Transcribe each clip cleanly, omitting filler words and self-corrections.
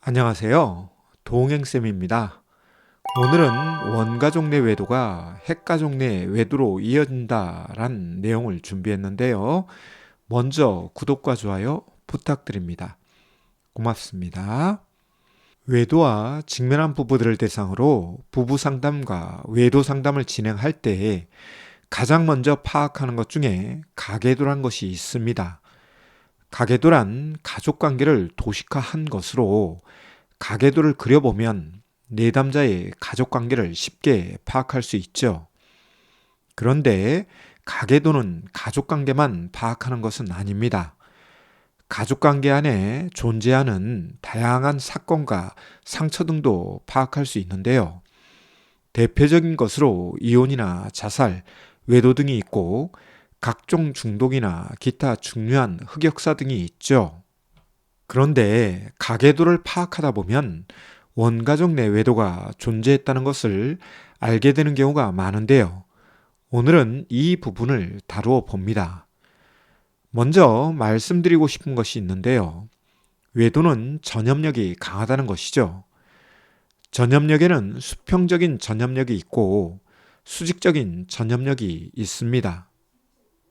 안녕하세요. 동행쌤입니다. 오늘은 원가족 내 외도가 핵가족 내 외도로 이어진다란 내용을 준비했는데요. 먼저 구독과 좋아요 부탁드립니다. 고맙습니다. 외도와 직면한 부부들을 대상으로 부부 상담과 외도 상담을 진행할 때 가장 먼저 파악하는 것 중에 가계도란 것이 있습니다. 가계도란 가족관계를 도식화한 것으로 가계도를 그려보면 내담자의 가족관계를 쉽게 파악할 수 있죠. 그런데 가계도는 가족관계만 파악하는 것은 아닙니다. 가족관계 안에 존재하는 다양한 사건과 상처 등도 파악할 수 있는데요. 대표적인 것으로 이혼이나 자살, 외도 등이 있고 각종 중독이나 기타 중요한 흑역사 등이 있죠. 그런데 가계도를 파악하다 보면 원가족 내 외도가 존재했다는 것을 알게 되는 경우가 많은데요. 오늘은 이 부분을 다루어 봅니다. 먼저 말씀드리고 싶은 것이 있는데요. 외도는 전염력이 강하다는 것이죠. 전염력에는 수평적인 전염력이 있고 수직적인 전염력이 있습니다.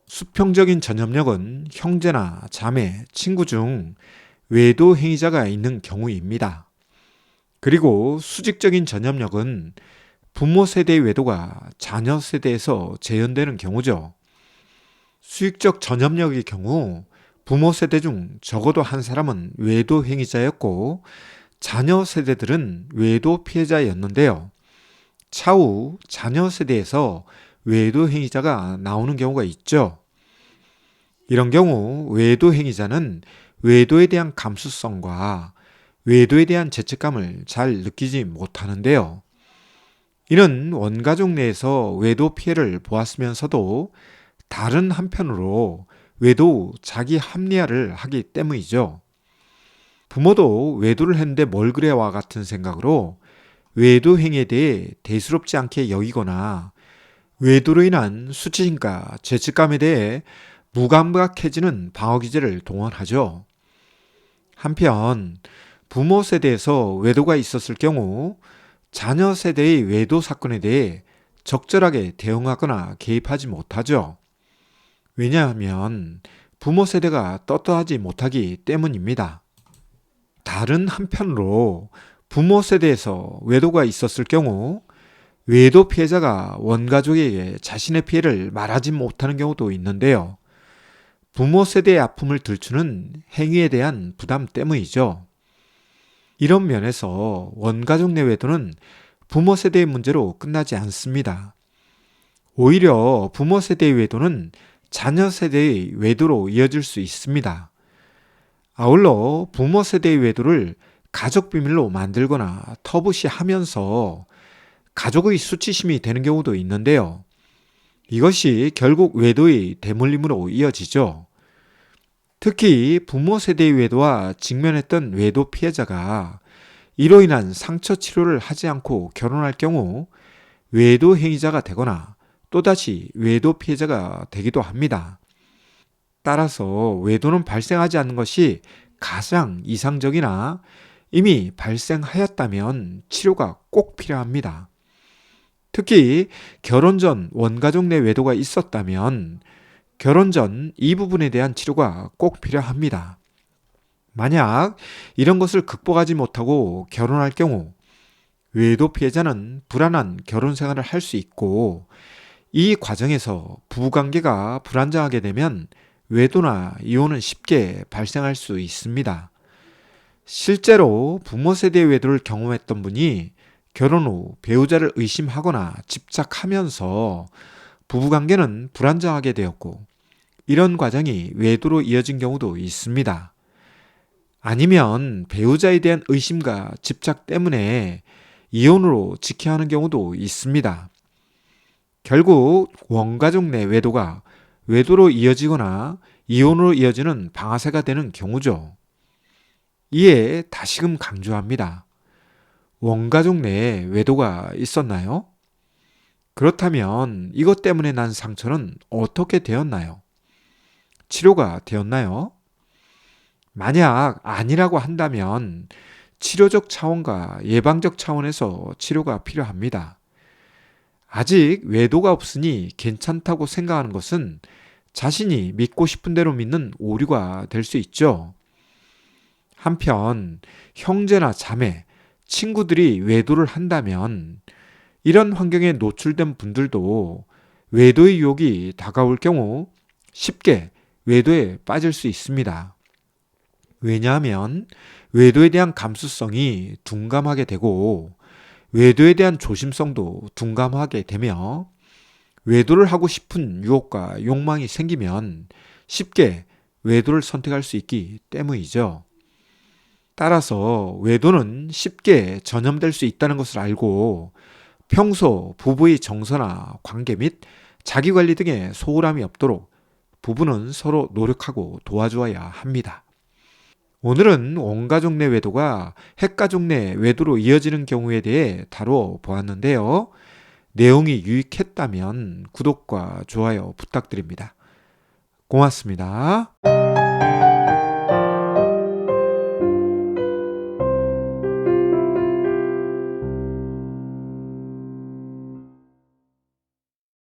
수평적인 전염력은 형제나 자매, 친구 중 외도 행위자가 있는 경우입니다. 그리고 수직적인 전염력은 부모 세대의 외도가 자녀 세대에서 재현되는 경우죠. 수직적 전염력의 경우 부모 세대 중 적어도 한 사람은 외도 행위자였고 자녀 세대들은 외도 피해자였는데요. 차후 자녀 세대에서 외도 행위자가 나오는 경우가 있죠. 이런 경우 외도 행위자는 외도에 대한 감수성과 외도에 대한 죄책감을 잘 느끼지 못하는데요. 이는 원가족 내에서 외도 피해를 보았으면서도 다른 한편으로 외도 자기 합리화를 하기 때문이죠. 부모도 외도를 했는데 뭘 그래와 같은 생각으로 외도 행위에 대해 대수롭지 않게 여기거나 외도로 인한 수치심과 죄책감에 대해 무감각해지는 방어기제를 동원하죠. 한편 부모 세대에서 외도가 있었을 경우 자녀 세대의 외도 사건에 대해 적절하게 대응하거나 개입하지 못하죠. 왜냐하면 부모 세대가 떳떳하지 못하기 때문입니다. 다른 한편으로 부모 세대에서 외도가 있었을 경우 외도 피해자가 원가족에게 자신의 피해를 말하지 못하는 경우도 있는데요. 부모 세대의 아픔을 들추는 행위에 대한 부담 때문이죠. 이런 면에서 원가족 내 외도는 부모 세대의 문제로 끝나지 않습니다. 오히려 부모 세대의 외도는 자녀 세대의 외도로 이어질 수 있습니다. 아울러 부모 세대의 외도를 가족 비밀로 만들거나 터부시하면서 가족의 수치심이 되는 경우도 있는데요. 이것이 결국 외도의 대물림으로 이어지죠. 특히 부모 세대의 외도와 직면했던 외도 피해자가 이로 인한 상처 치료를 하지 않고 결혼할 경우 외도 행위자가 되거나 또다시 외도 피해자가 되기도 합니다. 따라서 외도는 발생하지 않는 것이 가장 이상적이나 이미 발생하였다면 치료가 꼭 필요합니다. 특히 결혼 전 원가족 내 외도가 있었다면 결혼 전 이 부분에 대한 치료가 꼭 필요합니다. 만약 이런 것을 극복하지 못하고 결혼할 경우 외도 피해자는 불안한 결혼 생활을 할 수 있고 이 과정에서 부부관계가 불안정하게 되면 외도나 이혼은 쉽게 발생할 수 있습니다. 실제로 부모 세대의 외도를 경험했던 분이 결혼 후 배우자를 의심하거나 집착하면서 부부관계는 불안정하게 되었고 이런 과정이 외도로 이어진 경우도 있습니다. 아니면 배우자에 대한 의심과 집착 때문에 이혼으로 지켜야 하는 경우도 있습니다. 결국 원가족 내 외도가 외도로 이어지거나 이혼으로 이어지는 방아쇠가 되는 경우죠. 이에 다시금 강조합니다. 원가족 내에 외도가 있었나요? 그렇다면 이것 때문에 난 상처는 어떻게 되었나요? 치료가 되었나요? 만약 아니라고 한다면 치료적 차원과 예방적 차원에서 치료가 필요합니다. 아직 외도가 없으니 괜찮다고 생각하는 것은 자신이 믿고 싶은 대로 믿는 오류가 될 수 있죠. 한편 형제나 자매, 친구들이 외도를 한다면 이런 환경에 노출된 분들도 외도의 유혹이 다가올 경우 쉽게 외도에 빠질 수 있습니다. 왜냐하면 외도에 대한 감수성이 둔감하게 되고 외도에 대한 조심성도 둔감하게 되며 외도를 하고 싶은 유혹과 욕망이 생기면 쉽게 외도를 선택할 수 있기 때문이죠. 따라서 외도는 쉽게 전염될 수 있다는 것을 알고 평소 부부의 정서나 관계 및 자기관리 등의 소홀함이 없도록 부부는 서로 노력하고 도와주어야 합니다. 오늘은 원가족 내 외도가 핵가족 내 외도로 이어지는 경우에 대해 다루어 보았는데요. 내용이 유익했다면 구독과 좋아요 부탁드립니다. 고맙습니다.